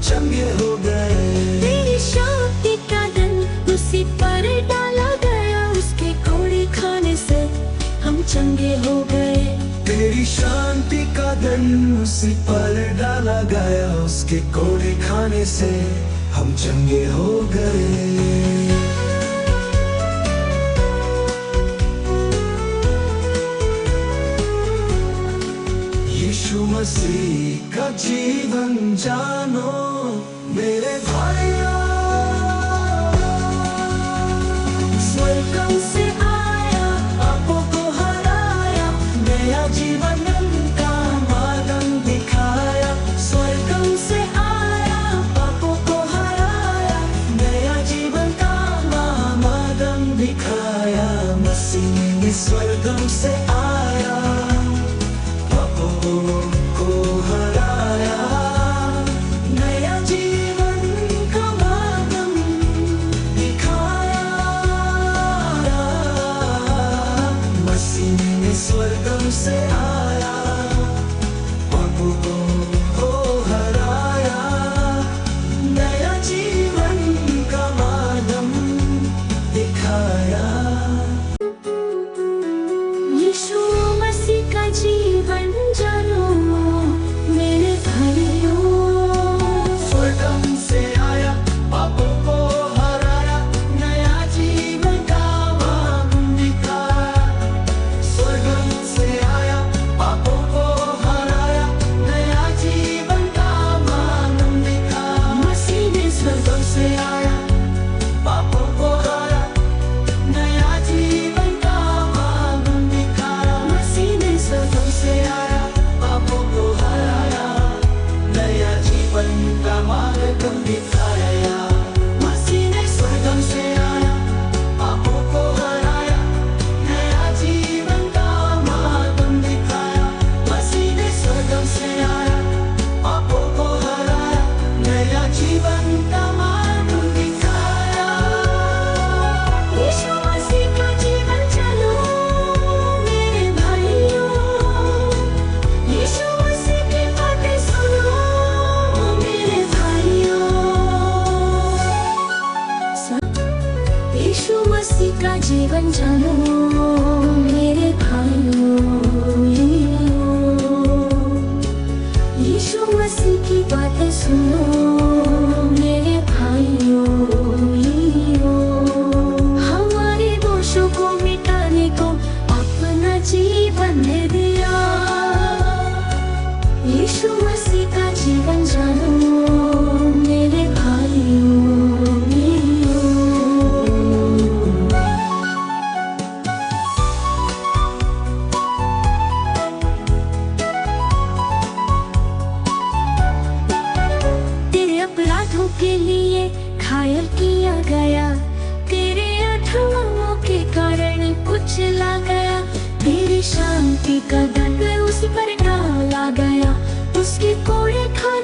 चंगे हो गए। तेरी शांति का धन उसी पर डाला गया, उसके कोड़े खाने से हम चंगे हो गए। तेरी शांति का धन उसी पर डाला गया, उसके कोड़े खाने से हम चंगे हो गए। यीशु मसीह का जीवन जानो मेरे भाइयों। स्वर्ग से आया, पापों को हराया, नया जीवन का मार्ग दिखाया। स्वर्ग से आया, पापों को हराया, नया जीवन का मार्ग दिखाया। मसीह ने स्वर्ग से आया, पापों को हराया, नया जीवन का मार्ग दिखाया। मसीह ने स्वर्ग से आया, पापों को हराया, नया जीवन का मार्ग दिखाया। यीशु मसीह का जीवन जानो मेरे भाइयों। स्वर्ग से आया, पापों को हराया, नया जीवन का मार्ग दिखाया। स्वर्ग से आया, पापों को हराया, नया जीवन का मार्ग दिखाया। मसीह ने स्वर्ग से आया, पापों को हराया, नया जीवन का मार्ग दिखाया। मसीह ने स्वर्ग से आया, पापों को हराया, नया जीवन का मार्ग दिखाया। मसीह ने स्वर्ग से आया, पापों को हराया, नया जीवन का मार्ग दिखाया। मसीह ने स्वर्ग से आया, पापों को हराया, नया जीवन का मार्ग दिखाया। यीशु मसीह का जीवन जानो मेरे भाइयों। यीशु मसीह की बातें सुनो मेरे भाइयों। यीशु मसीह का जीवन जानो मेरे भाइयों। यीशु मसीह की बातें सुनो मेरे भाइयों। हमारे दोषों को मिटाने को अपना जीवन दे दिया। यीशु मसीह का जीवन जानो मेरे भाइयों। तेरे अपराधों के लिए घायल किया गया, तेरे अधर्मों के कारण कुचला गया। तेरी शांति का दंड उस पर डाला गया, उसके कोड़े खा